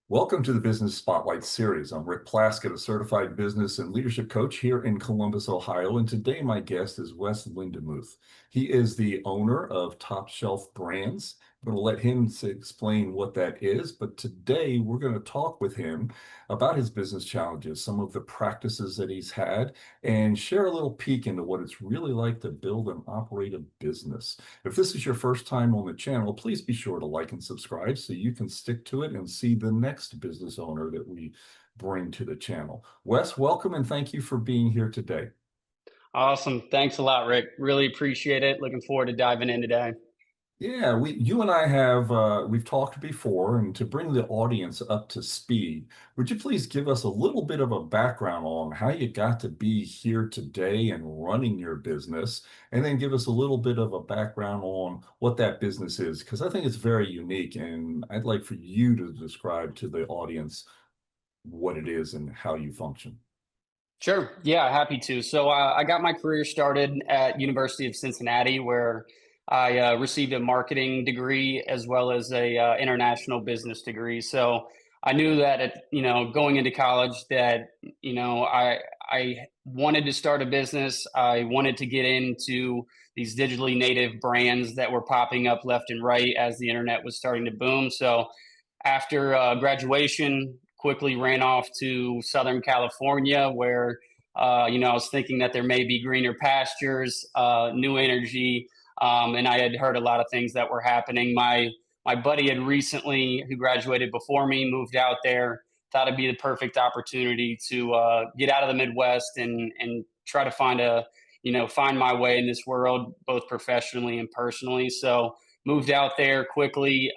Welcome to the Business Spotlight Series. I'm Rick Plaskett, a certified business and leadership coach here in Columbus, Ohio. And today my guest is Wes Lindenmuth. He is the owner of Shelf Brandz. I'm going to let him explain what that is. But today we're going to talk with him about his business challenges, some of the practices that he's had, and share a little peek into what it's really like to build and operate a business. If this is your first time on the channel, please be sure to like and subscribe so you can stick to it and see the next business owner that we bring to the channel. Wes, welcome and thank you for being here today. Awesome. Thanks a lot, Rick. Really appreciate it. Looking forward to diving in today. Yeah, you and I have we've talked before, and to bring the audience up to speed, would you please give us a little bit of a background on how you got to be here today and running your business, and then give us a little bit of a background on what that business is, because I think it's very unique, and I'd like for you to describe to the audience what it is and how you function. Sure. Yeah, happy to. I got my career started at University of Cincinnati, where I received a marketing degree as well as a international business degree. So I knew that going into college that I wanted to start a business. I wanted to get into these digitally native brands that were popping up left and right as the internet was starting to boom. So after graduation, quickly ran off to Southern California, where I was thinking that there may be greener pastures, new energy, and I had heard a lot of things that were happening. My buddy had recently, who graduated before me, moved out there. Thought it'd be the perfect opportunity to get out of the Midwest and try to find my way in this world, both professionally and personally. So moved out there quickly,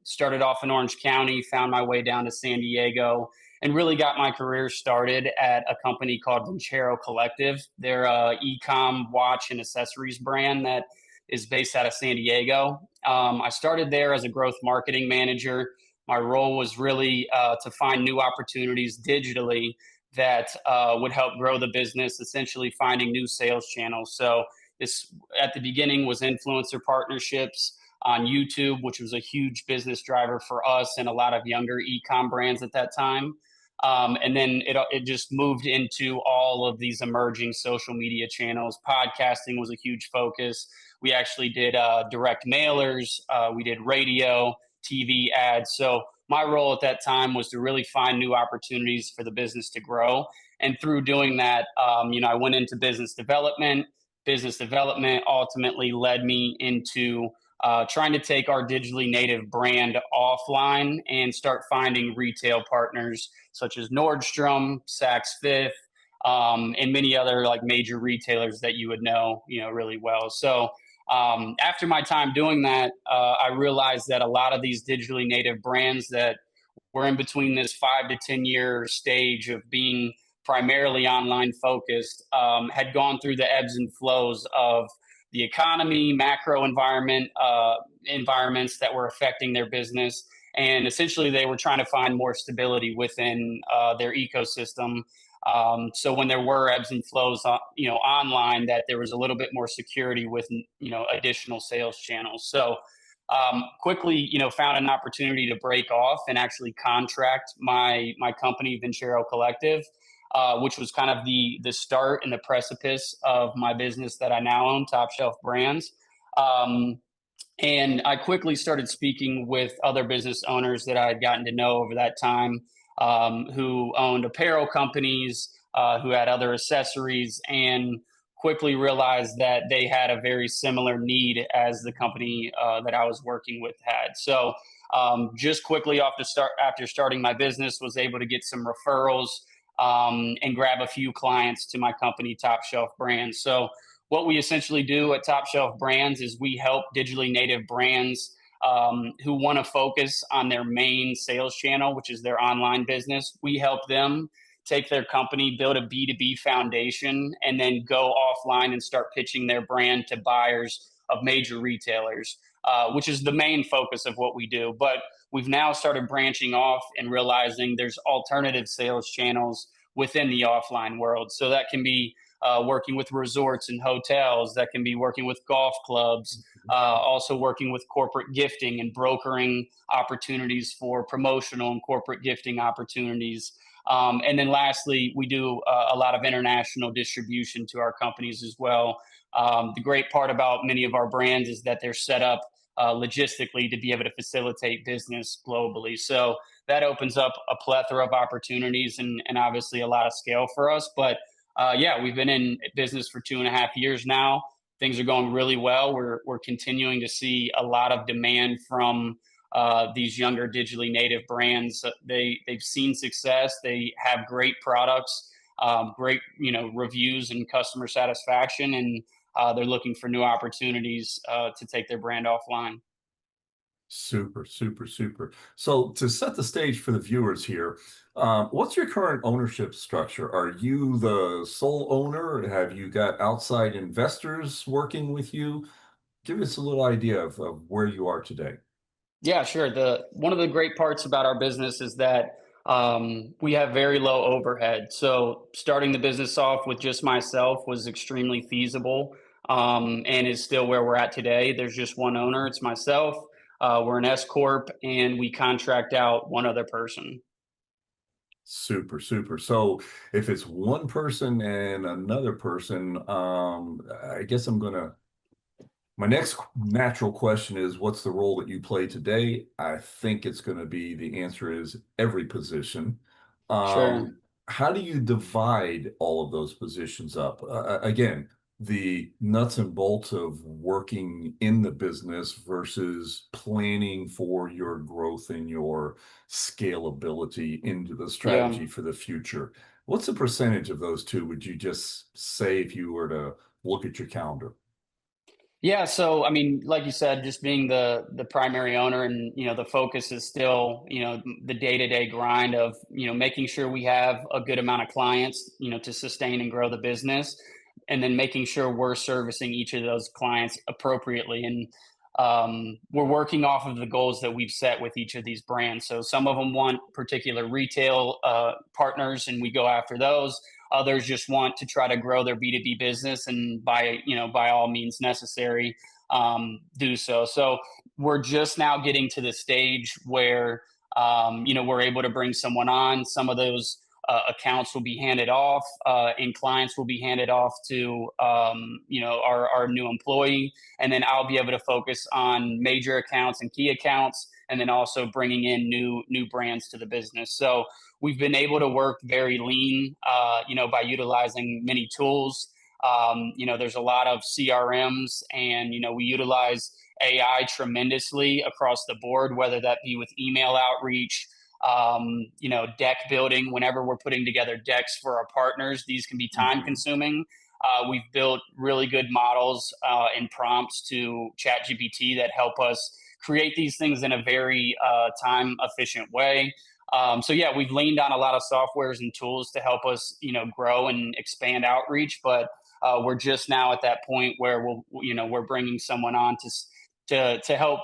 started off in Orange County, found my way down to San Diego, and really got my career started at a company called Vincero Collective. They're a e-com watch and accessories brand that is based out of San Diego. I started there as a growth marketing manager. My role was really to find new opportunities digitally that would help grow the business, essentially finding new sales channels. So this at the beginning was influencer partnerships on YouTube, which was a huge business driver for us and a lot of younger e-com brands at that time. And then it just moved into all of these emerging social media channels. Podcasting was a huge focus. We actually did direct mailers. We did radio, TV ads. So my role at that time was to really find new opportunities for the business to grow. And through doing that, I went into business development ultimately led me into trying to take our digitally native brand offline and start finding retail partners such as Nordstrom, Saks Fifth, and many other like major retailers that you would know really well. So after my time doing that, I realized that a lot of these digitally native brands that were in between this 5 to 10 year stage of being primarily online focused, had gone through the ebbs and flows of the economy, macro environments that were affecting their business. And essentially, they were trying to find more stability within their ecosystem. So when there were ebbs and flows, online, that there was a little bit more security with, additional sales channels. So quickly, found an opportunity to break off and actually contract my company, Vincero Collective, which was kind of the start and the precipice of my business that I now own, Top Shelf Brandz. Um, and I quickly started speaking with other business owners that I had gotten to know over that time, who owned apparel companies, who had other accessories, and quickly realized that they had a very similar need as the company that I was working with had. So just quickly after starting my business, was able to get some referrals and grab a few clients to my company, Top Shelf Brandz. So what we essentially do at Top Shelf Brandz is we help digitally native brands who want to focus on their main sales channel, which is their online business. We help them take their company, build a B2B foundation, and then go offline and start pitching their brand to buyers of major retailers, which is the main focus of what we do. But we've now started branching off and realizing there's alternative sales channels within the offline world. So that can be working with resorts and hotels, that can be working with golf clubs, also working with corporate gifting and brokering opportunities for promotional and corporate gifting opportunities. And then lastly, we do a lot of international distribution to our companies as well. The great part about many of our brands is that they're set up logistically to be able to facilitate business globally. So that opens up a plethora of opportunities and obviously a lot of scale for us. But yeah, we've been in business for 2.5 years now. Things are going really well. We're continuing to see a lot of demand from these younger digitally native brands. They've seen success. They have great products, great reviews and customer satisfaction, and they're looking for new opportunities to take their brand offline. Super, super, super. So to set the stage for the viewers here, what's your current ownership structure? Are you the sole owner? Have you got outside investors working with you? Give us a little idea of where you are today. Yeah, sure. The one of the great parts about our business is that we have very low overhead. So starting the business off with just myself was extremely feasible, and is still where we're at today. There's just one owner. It's myself. We're an S corp, and we contract out one other person. Super, super. So if it's one person and another person, I guess my next natural question is, what's the role that you play today? I think it's going to be the answer is every position. Sure. How do you divide all of those positions up? Again, the nuts and bolts of working in the business versus planning for your growth and your scalability into the Yeah. strategy for the future. What's the percentage of those two, would you just say if you were to look at your calendar? Yeah, so I mean, like you said, just being the primary owner, and the focus is still the day to day grind of making sure we have a good amount of clients to sustain and grow the business, and then making sure we're servicing each of those clients appropriately. And we're working off of the goals that we've set with each of these brands. So some of them want particular retail partners, and we go after those. Others just want to try to grow their B2B business, and by all means necessary, do so. So we're just now getting to the stage where we're able to bring someone on. Some of those accounts will be handed off, and clients will be handed off to our new employee, and then I'll be able to focus on major accounts and key accounts, and then also bringing in new brands to the business. So we've been able to work very lean, by utilizing many tools. There's a lot of CRMs, and we utilize AI tremendously across the board, whether that be with email outreach, deck building. Whenever we're putting together decks for our partners, these can be time Mhm. consuming. We've built really good models and prompts to ChatGPT that help us create these things in a very time efficient way. So yeah, we've leaned on a lot of softwares and tools to help us, grow and expand outreach. But we're just now at that point where we're bringing someone on to help,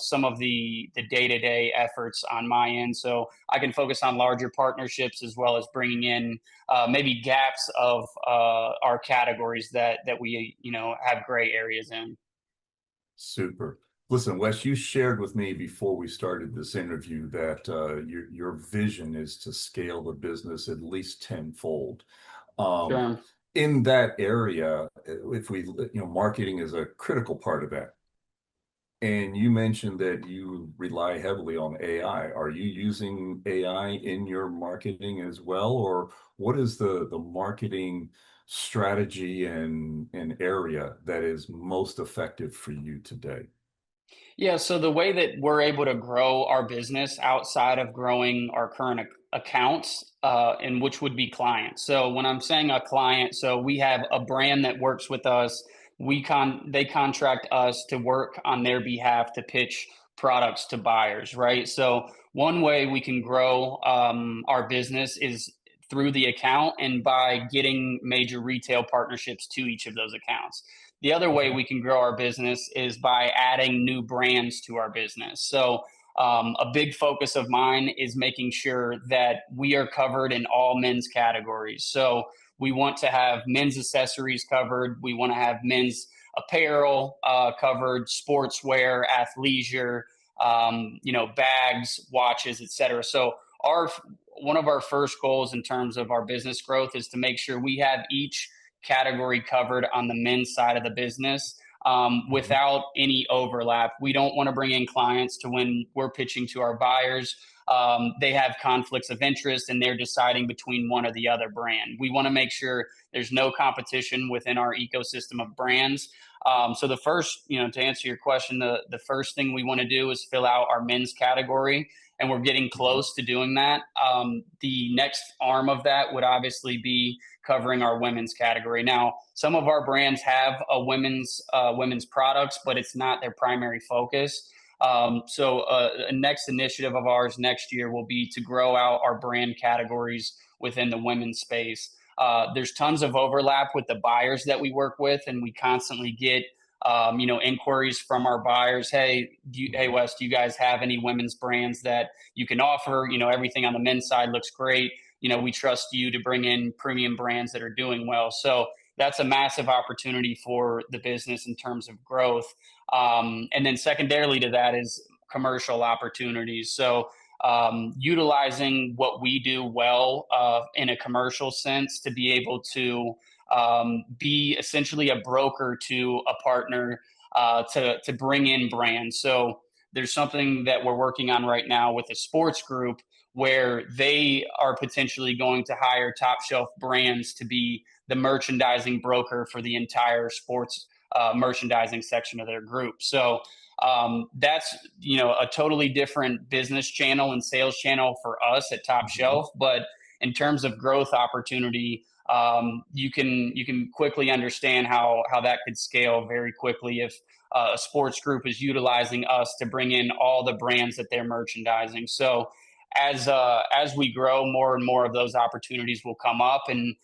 some of the day to day efforts on my end, so I can focus on larger partnerships as well as bringing in maybe gaps of our categories that we have gray areas in. Super. Listen, Wes, you shared with me before we started this interview that your vision is to scale the business at least tenfold. Um, Sure. in that area, if marketing is a critical part of that. And you mentioned that you rely heavily on AI. Are you using AI in your marketing as well, or what is the marketing strategy and area that is most effective for you today? Yeah, so the way that we're able to grow our business outside of growing our current accounts, and which would be clients. So when I'm saying a client, so we have a brand that works with us. They contract us to work on their behalf to pitch products to buyers, right? So one way we can grow our business is through the account and by getting major retail partnerships to each of those accounts. The other way Okay. we can grow our business is by adding new brands to our business. So, a big focus of mine is making sure that we are covered in all men's categories. So, we want to have men's accessories covered. We want to have men's apparel covered, sportswear, athleisure, bags, watches, etc. So our one of our first goals in terms of our business growth is to make sure we have each category covered on the men's side of the business Mhm. without any overlap. We don't want to bring in clients to when we're pitching to our buyers. They have conflicts of interest and they're deciding between one or the other brand. We want to make sure there's no competition within our ecosystem of brands. So the first, to answer your question, the first thing we want to do is fill out our men's category, and we're getting Mhm. close to doing that. The next arm of that would obviously be covering our women's category. Now, some of our brands have a women's products, but it's not their primary focus. So a next initiative of ours next year will be to grow out our brand categories within the women's space. There's tons of overlap with the buyers that we work with, and we constantly get inquiries from our buyers. Hey, hey Mhm. Wes, do you guys have any women's brands that you can offer? Everything on the men's side looks great. We trust you to bring in premium brands that are doing well. So that's a massive opportunity for the business in terms of growth. And then secondarily to that is commercial opportunities. So utilizing what we do well in a commercial sense to be able to be essentially a broker to a partner to bring in brands. So there's something that we're working on right now with a sports group where they are potentially going to hire top shelf brands to be the merchandising broker for the entire sports merchandising section of their group. So that's a totally different business channel and sales channel for us at Top Mhm. Shelf. But in terms of growth opportunity, you can quickly understand how that could scale very quickly if a sports group is utilizing us to bring in all the brands that they're merchandising. So as we grow, more and more of those opportunities will come up, and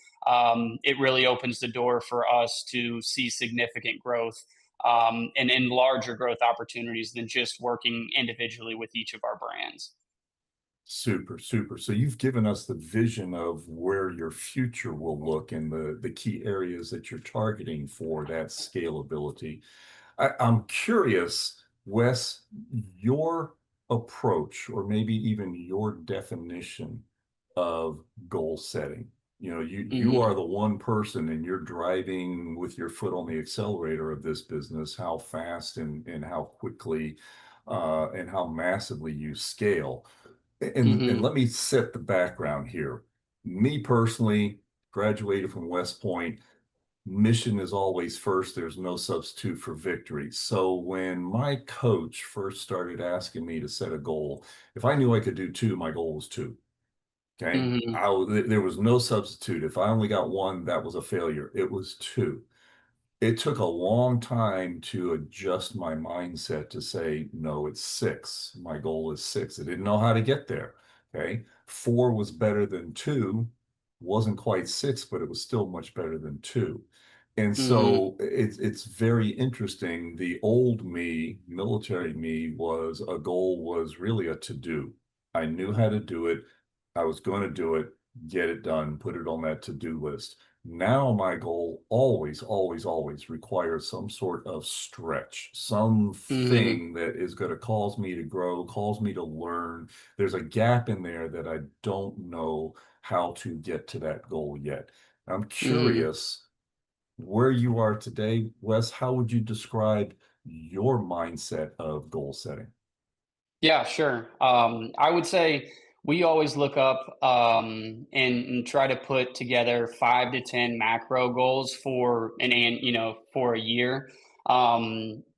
it really opens the door for us to see significant growth and larger growth opportunities than just working individually with each of our brands. Super, super. So you've given us the vision of where your future will look and the key areas that you're targeting for that scalability. I'm curious, Wes, your approach, or maybe even your definition of goal setting. You Hmm. are the one person and you're driving with your foot on the accelerator of this business, how fast and how quickly and how massively you scale. And Hmm. let me set the background here. Me personally, graduated from West Point. Mission is always first. There's no substitute for victory. So when my coach first started asking me to set a goal, if I knew I could do two, my goal was two. Okay. Hmm. There was no substitute. If I only got one, that was a failure. It was two. It took a long time to adjust my mindset to say, no, it's six. My goal is six. I didn't know how to get there. Okay. Four was better than two, wasn't quite six, but it was still much better than two. And Hmm. so it's very interesting. The old me, military me, was a goal was really a to do. I knew how to do it. I was going to do it, get it done, put it on that to do list. Now my goal always, always, always requires some sort of stretch, Hmm. something that is going to cause me to grow, cause me to learn. There's a gap in there that I don't know how to get to that goal yet. I'm Hmm. curious where you are today, Wes. How would you describe your mindset of goal setting? Yeah, sure. I would say we always look up and try to put together 5 to 10 macro goals for for a year.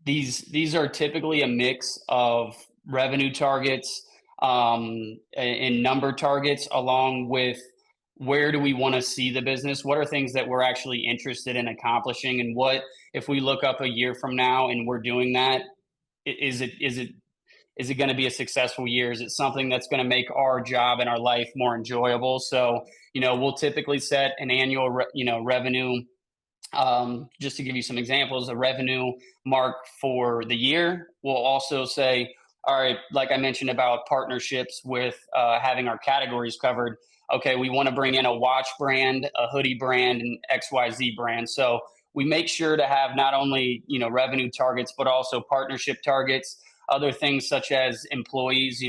These are typically a mix of revenue targets and number targets, along with where do we want to see the business? What are things that we're actually interested in accomplishing, and what if we look up a year from now and we're doing that? Is it going to be a successful year? Is it something that's going to make our job and our life more enjoyable? So, we'll typically set an annual, revenue. Just to give you some examples, a revenue mark for the year. We'll also say, all right, like I mentioned about partnerships with having our categories covered. Okay, we want to bring in a watch brand, a hoodie brand, and XYZ brand. So we make sure to have not only, revenue targets, but also partnership targets, other things such as employees.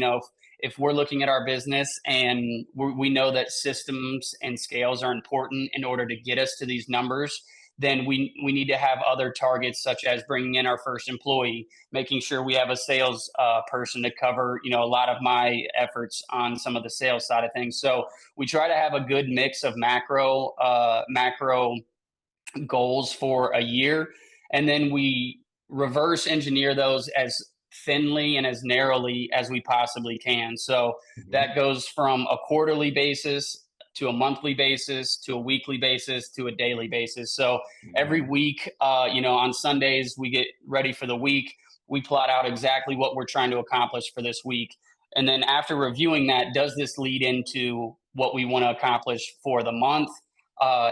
If we're looking at our business and we know that systems and scales are important in order to get us to these numbers, then we need to have other targets such as bringing in our first employee, making sure we have a sales person to cover, a lot of my efforts on some of the sales side of things. So we try to have a good mix of macro goals for a year, and then we reverse engineer those as thinly and as narrowly as we possibly can. So Mhm. that goes from a quarterly basis to a monthly basis to a weekly basis to a daily basis. So every Mhm. week, on Sundays, we get ready for the week. We plot out exactly what we're trying to accomplish for this week. And then after reviewing that, does this lead into what we want to accomplish for the month?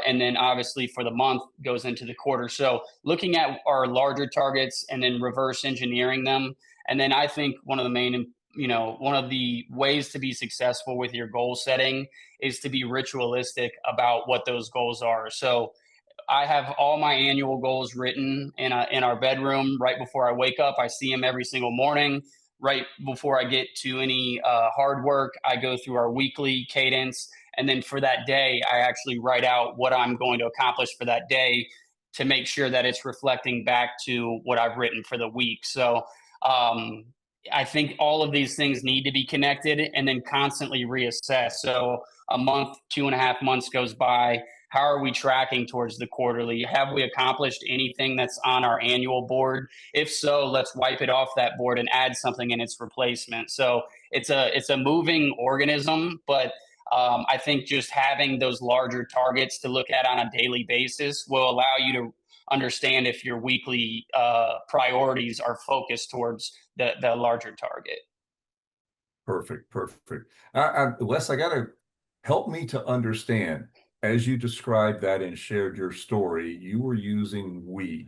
And then obviously for the month goes into the quarter. So looking at our larger targets and then reverse engineering them. And then I think one of the ways to be successful with your goal setting is to be ritualistic about what those goals are. So I have all my annual goals written in our bedroom right before I wake up. I see them every single morning. Right before I get to any hard work, I go through our weekly cadence. And then for that day, I actually write out what I'm going to accomplish for that day to make sure that it's reflecting back to what I've written for the week. So um, I think all of these things need to be connected and then constantly reassess. So a month, 2.5 months goes by. How are we tracking towards the quarterly? Have we accomplished anything that's on our annual board? If so, let's wipe it off that board and add something in its replacement. So it's a moving organism, but I think just having those larger targets to look at on a daily basis will allow you to understand if your weekly priorities are focused towards the larger target. Perfect, perfect. Wes, I gotta help me to understand. As you described that and shared your story, you were using we,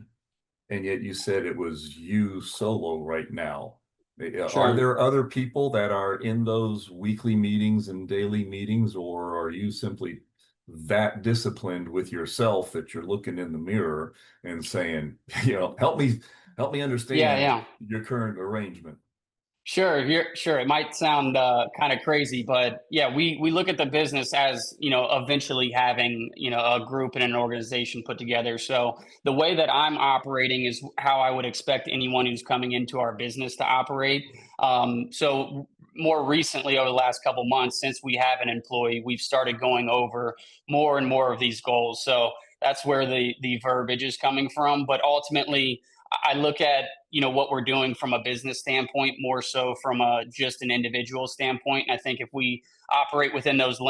and yet you said it was you solo right now. Are Sure. there other people that are in those weekly meetings and daily meetings, or are you simply that disciplined with yourself that you're looking in the mirror and saying, help me Yeah, understand yeah. your current arrangement? Sure, sure. It might sound kind of crazy, but yeah, we look at the business as eventually having a group and an organization put together. So the way that I'm operating is how I would expect anyone who's coming into our business to operate. So more recently, over the last couple months, since we have an employee, we've started going over more and more of these goals. So that's where the verbiage is coming from. But ultimately, I look at what we're doing from a business standpoint more so from a just an individual standpoint. And I think if we operate within that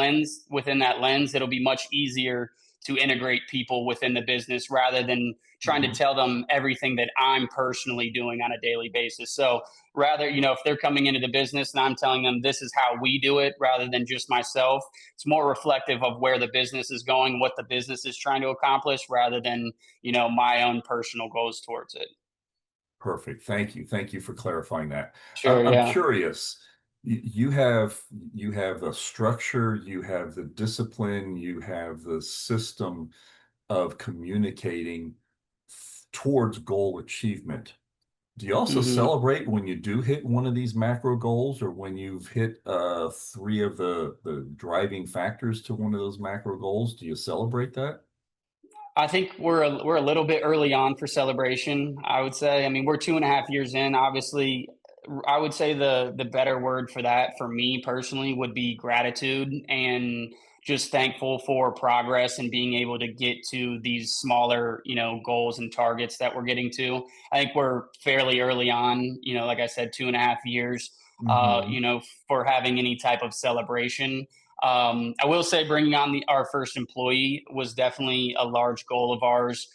lens, it'll be much easier to integrate people within the business rather than trying to Mhm. tell them everything that I'm personally doing on a daily basis. So rather, if they're coming into the business and I'm telling them this is how we do it rather than just myself, it's more reflective of where the business is going, what the business is trying to accomplish rather than my own personal goals towards it. Perfect. Thank you. Thank you for clarifying that. Sure, I'm yeah. curious. You have the structure, you have the discipline, you have the system of communicating towards goal achievement. Do you also Mhm. celebrate when you do hit one of these macro goals, or when you've hit three of the driving factors to one of those macro goals? Do you celebrate that? I think we're a little bit early on for celebration, I would say. I mean, we're 2.5 years in. Obviously, I would say the better word for that for me personally would be gratitude and just thankful for progress and being able to get to these smaller, goals and targets that we're getting to. I think we're fairly early on, like I said, 2.5 years, Hmm. for having any type of celebration. I will say bringing on our first employee was definitely a large goal of ours.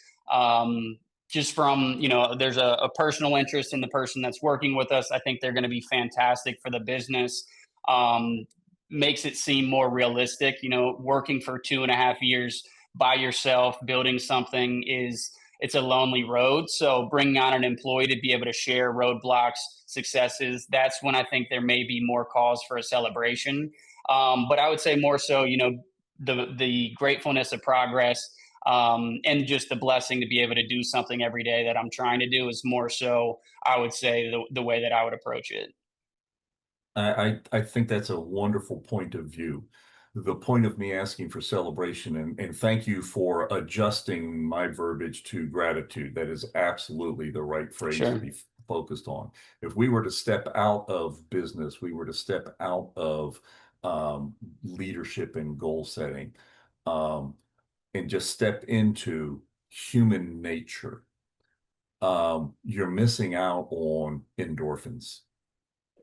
Just from, there's a personal interest in the person that's working with us. I think they're going to be fantastic for the business. Um, Makes it seem more realistic. Working for 2.5 years by yourself, building something is it's a lonely road. So bringing on an employee to be able to share roadblocks, successes, that's when I think there may be more cause for a celebration. But I would say more so, the gratefulness of progress, and just the blessing to be able to do something every day that I'm trying to do is more so, I would say, the way that I would approach it. I think that's a wonderful point of view. The point of me asking for celebration, and thank you for adjusting my verbiage to gratitude. That is absolutely the right phrase to Sure. be focused on. If we were to step out of business, we were to step out of leadership and goal setting, um, and just step into human nature, you're missing out on endorphins.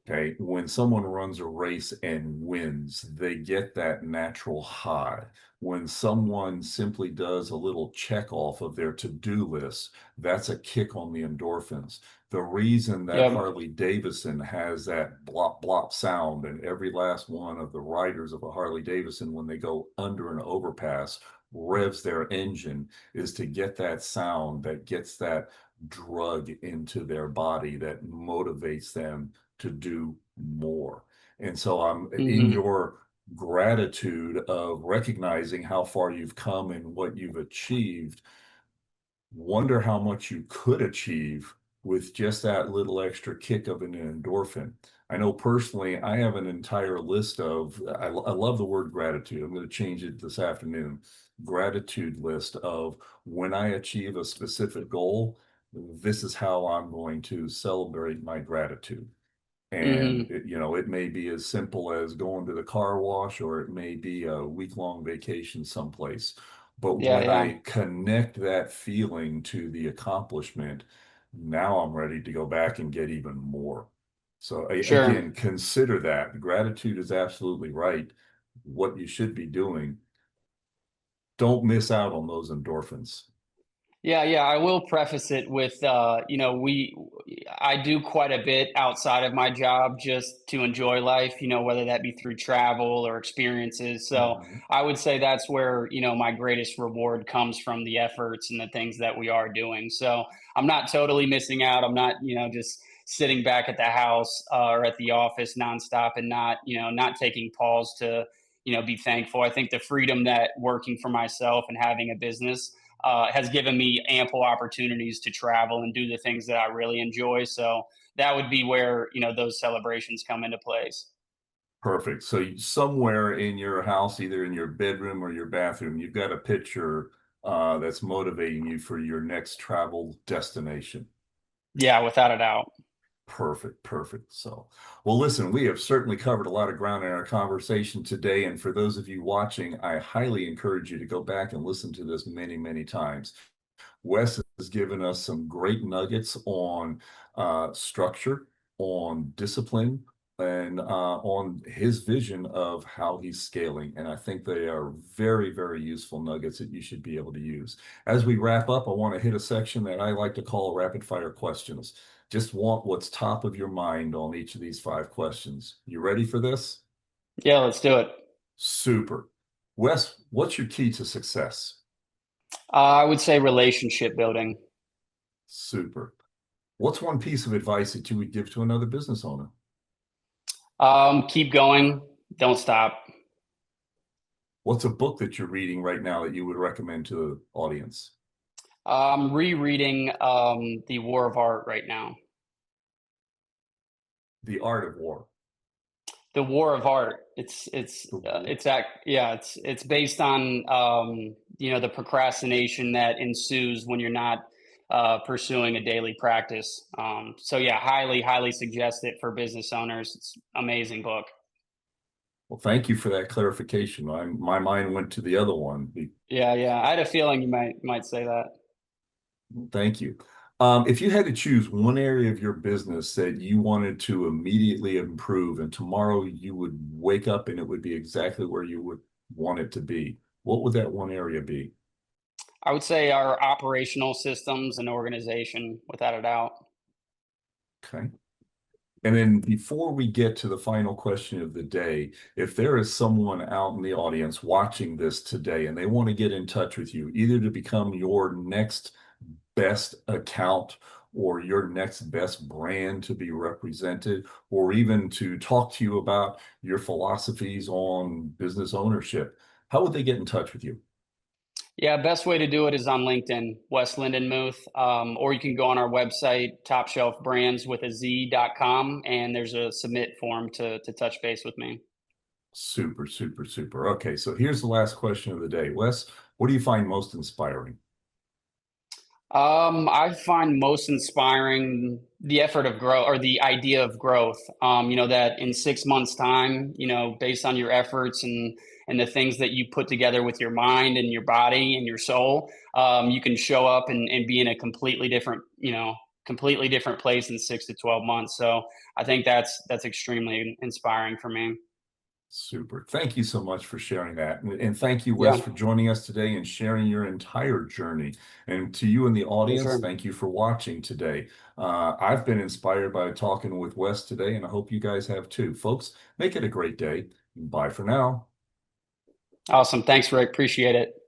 Okay, when someone runs a race and wins, they get that natural high. When someone simply does a little check off of their to-do list, that's a kick on the endorphins. The reason that Yep. Harley Davidson has that blop blop sound, and every last one of the riders of a Harley Davidson, when they go under an overpass, revs their engine, is to get that sound that gets that drug into their body that motivates them to do more. And so I'm in Hmm. your gratitude of recognizing how far you've come and what you've achieved. Wonder how much you could achieve with just that little extra kick of an endorphin. I know personally, I have an entire list of, I love the word gratitude. I'm going to change it this afternoon. Gratitude list of when I achieve a specific goal, this is how I'm going to celebrate my gratitude. And Hmm. it may be as simple as going to the car wash, or it may be a week-long vacation someplace. But Yeah, when yeah. I connect that feeling to the accomplishment, now I'm ready to go back and get even more. So Sure. again, consider that. Gratitude is absolutely right. What you should be doing. Don't miss out on those endorphins. Yeah, yeah. I will preface it with, I do quite a bit outside of my job just to enjoy life, whether that be through travel or experiences. So Mhm. I would say that's where, my greatest reward comes from the efforts and the things that we are doing. So I'm not totally missing out. I'm not, just sitting back at the house or at the office nonstop and not, not taking pause to, be thankful. I think the freedom that working for myself and having a business has given me ample opportunities to travel and do the things that I really enjoy. So that would be where those celebrations come into place. Perfect. So somewhere in your house, either in your bedroom or your bathroom, you've got a picture that's motivating you for your next travel destination. Yeah, without a doubt. Perfect, perfect. So, well, listen, we have certainly covered a lot of ground in our conversation today. And for those of you watching, I highly encourage you to go back and listen to this many, many times. Wes has given us some great nuggets on structure, on discipline, and on his vision of how he's scaling. And I think they are very, very useful nuggets that you should be able to use. As we wrap up, I want to hit a section that I like to call rapid fire questions. Just want what's top of your mind on each of these 5 questions. You ready for this? Yeah, let's do it. Super. Wes, what's your key to success? I would say relationship building. Super. What's one piece of advice that you would give to another business owner? Keep going. Don't stop. What's a book that you're reading right now that you would recommend to the audience? I'm rereading The War of Art right now. The Art of War. The War of Art. The war. Yeah, it's based on the procrastination that ensues when you're not pursuing a daily practice. So yeah, highly suggest it for business owners. It's amazing book. Well, thank you for that clarification. My mind went to the other one. Yeah, yeah. I had a feeling you might say that. Thank you. If you had to choose one area of your business that you wanted to immediately improve, and tomorrow you would wake up and it would be exactly where you would want it to be, what would that one area be? I would say our operational systems and organization, without a doubt. Okay. And then before we get to the final question of the day, if there is someone out in the audience watching this today and they want to get in touch with you, either to become your next best account or your next best brand to be represented, or even to talk to you about your philosophies on business ownership, how would they get in touch with you? Yeah, best way to do it is on LinkedIn, Wes Lindenmuth, or you can go on our website, Top Shelf Brands with a Z.com, and there's a submit form to touch base with me. Super, super, super. Okay, so here's the last question of the day. Wes, what do you find most inspiring? I find most inspiring the effort of growth or the idea of growth. That in 6 months' time, based on your efforts and the things that you put together with your mind and your body and your soul, you can show up and be in a completely different place in 6 to 12 months. So I think that's extremely inspiring for me. Super. Thank you so much for sharing that. And thank you, Wes, Yeah, for joining us today and sharing your entire journey. And to you in the for audience, sure. thank you for watching today. I've been inspired by talking with Wes today, and I hope you guys have too. Folks, make it a great day. Bye for now. Awesome. Thanks, Rick. Appreciate it.